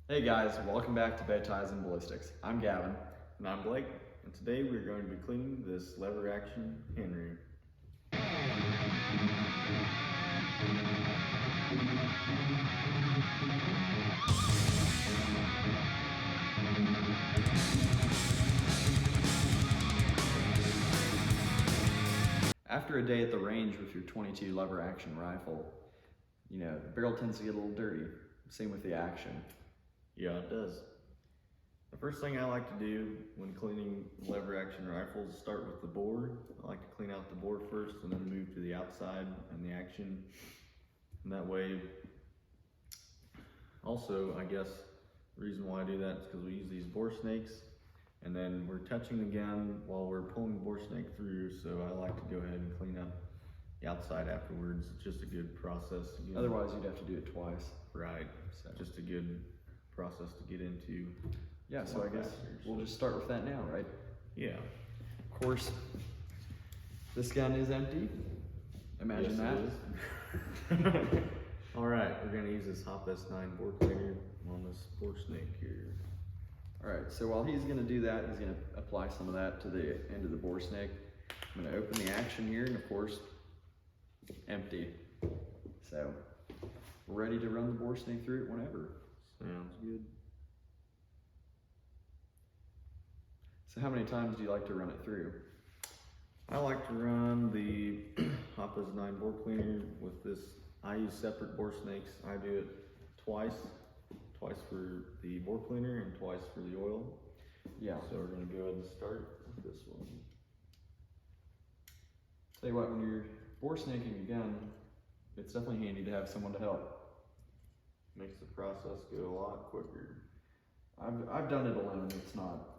Hey guys, welcome back to Bow Ties and Ballistics. I'm Gavin. And I'm Blake, and today we're going to be cleaning this lever action Henry. After a day at the range with your .22 lever action rifle, the barrel tends to get a little dirty. Same with the action. Yeah, it does. The first thing I like to do when cleaning lever action rifles is start with the bore. I like to clean out the bore first and then move to the outside and the action. And that way, also, I guess, the reason why I do that is because we use these bore snakes and then we're touching the gun while we're pulling the bore snake through, so I like to go ahead and clean up the outside afterwards. It's just a good process. Otherwise, you'd have to do it twice. Right, so just a good process to get into. Yeah, so I guess we'll just start with that now, right? Yeah. Of course, this gun is empty. Imagine that. All right, we're gonna use this Hop S9 bore cleaner on this bore snake here. All right, so while he's gonna do that, he's gonna apply some of that to the end of the bore snake. I'm gonna open the action here, and of course, empty. So, we're ready to run the bore snake through it whenever. Sounds good. So how many times do you like to run it through? I like to run the Hop S9 bore cleaner with this. I use separate bore snakes. I do it twice for the bore cleaner and twice for the oil. Yeah. So we're gonna go ahead and start with this one. Tell you what, when you're bore snaking a gun, it's definitely handy to have someone to help. Makes the process go a lot quicker. I've done it alone. It's not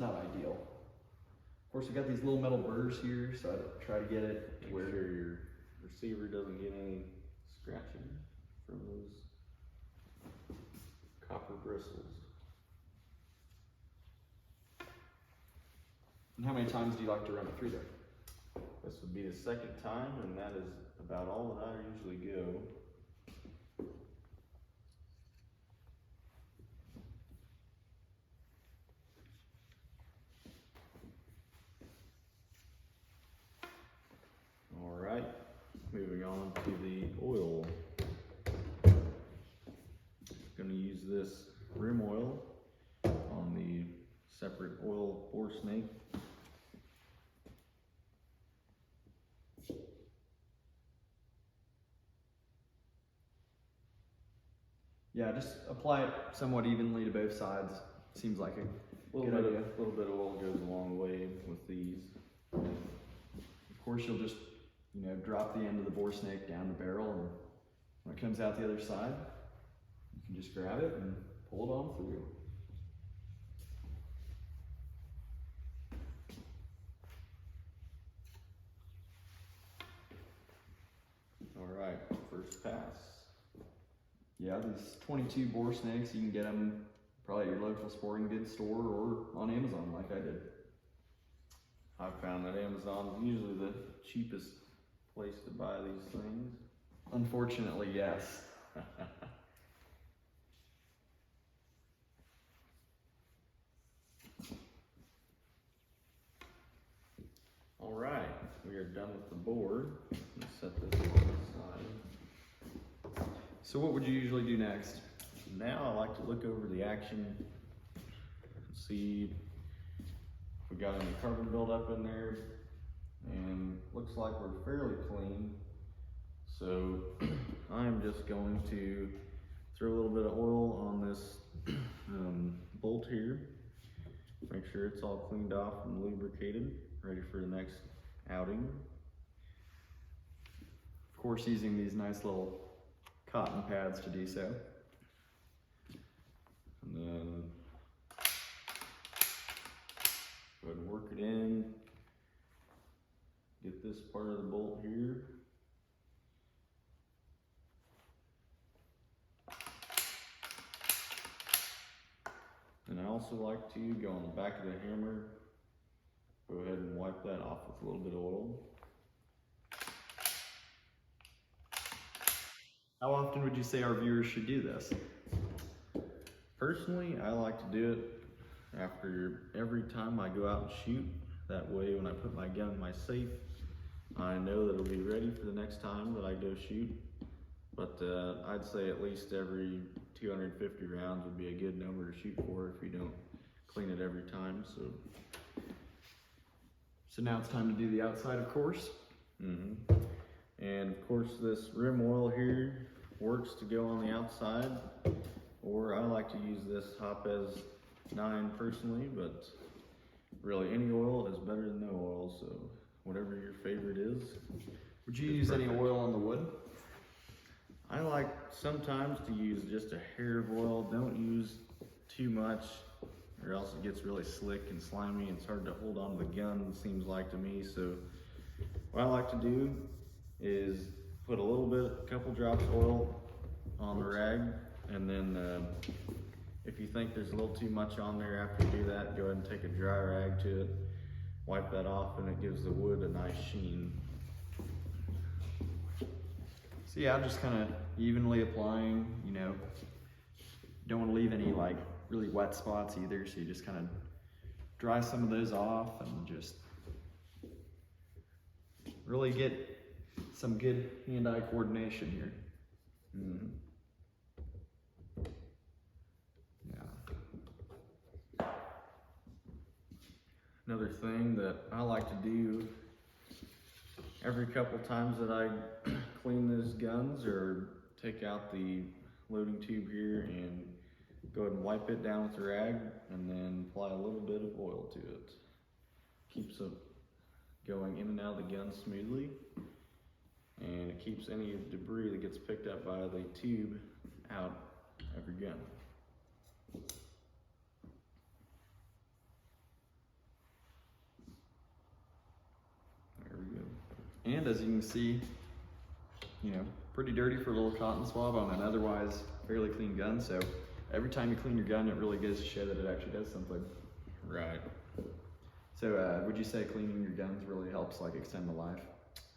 ideal. Of course, we got these little metal burrs here, so I try to get it Make sure your receiver doesn't get any scratching from those copper bristles. And how many times do you like to run it through there? This would be the second time, and that is about all that I usually go. All right, moving on to the oil. Gonna use this rim oil on the separate oil bore snake. Yeah, just apply it somewhat evenly to both sides. Seems like a A good idea. little bit of oil goes a long way with these. Of course, you'll just drop the end of the bore snake down the barrel, and when it comes out the other side, you can just grab it and pull it on through. All right, first pass. Yeah, these .22 bore snakes, you can get them probably at your local sporting goods store or on Amazon like I did. I found that Amazon is usually the cheapest place to buy these things. Unfortunately, yes. All right, we are done with the board. Let's set this on the side. So what would you usually do next? Now I like to look over the action and see if we got any carbon buildup in there, and looks like we're fairly clean. So I'm just going to throw a little bit of oil on this bolt here, make sure it's all cleaned off and lubricated, ready for the next outing. Of course, using these nice little cotton pads to do so. And then go ahead and work it in. Get this part of the bolt here. And I also like to go on the back of the hammer. Go ahead and wipe that off with a little bit of oil. How often would you say our viewers should do this? Personally, I like to do it after every time I go out and shoot. That way, when I put my gun in my safe, I know that it'll be ready for the next time that I go shoot. But I'd say at least every 250 rounds would be a good number to shoot for if you don't clean it every time. So now it's time to do the outside, of course. And of course, this rim oil here works to go on the outside, or I like to use this Hopez 9 personally, but really any oil is better than no oil, so whatever your favorite is. Would you use any oil on the wood? I like sometimes to use just a hair of oil. Don't use too much, or else it gets really slick and slimy. It's hard to hold on to the gun, it seems like to me. So what I like to do is put a couple drops of oil on the rag, and then if you think there's a little too much on there after you do that, go ahead and take a dry rag to it, wipe that off, and it gives the wood a nice sheen. So yeah, I'm just kind of evenly applying, you know, don't want to leave any like really wet spots either, so you just kind of dry some of those off and just really get some good hand-eye coordination here. Yeah. Another thing that I like to do every couple times that I clean those guns or take out the loading tube here and go ahead and wipe it down with the rag and then apply a little bit of oil to it. Keeps it going in and out of the gun smoothly, and it keeps any debris that gets picked up by the tube out of your gun. There we go. And as you can see, you know, pretty dirty for a little cotton swab on an otherwise fairly clean gun. So every time you clean your gun, it really goes to show that it actually does something. Right. So would you say cleaning your guns really helps like extend the life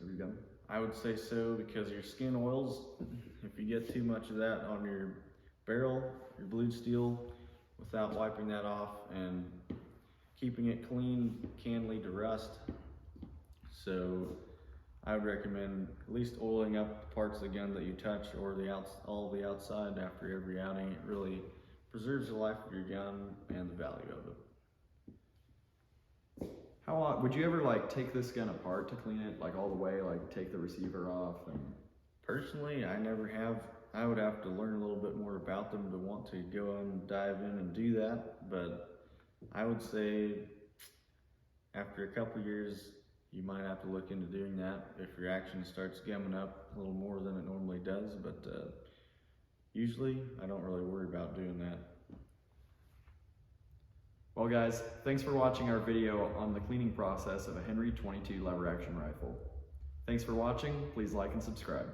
of your gun? I would say so, because your skin oils, if you get too much of that on your barrel, your blued steel, without wiping that off and keeping it clean, can lead to rust. So I would recommend at least oiling up the parts of the gun that you touch, or all the outside after every outing. It really preserves the life of your gun and the value of it. How would you ever like take this gun apart to clean it, like all the way, like take the receiver off? And personally, I never have. I would have to learn a little bit more about them to want to go and dive in and do that. But I would say after a couple years, you might have to look into doing that if your action starts gumming up a little more than it normally does. But usually, I don't really worry about doing that. Well guys, thanks for watching our video on the cleaning process of a Henry 22 lever action rifle. Thanks for watching, please like and subscribe.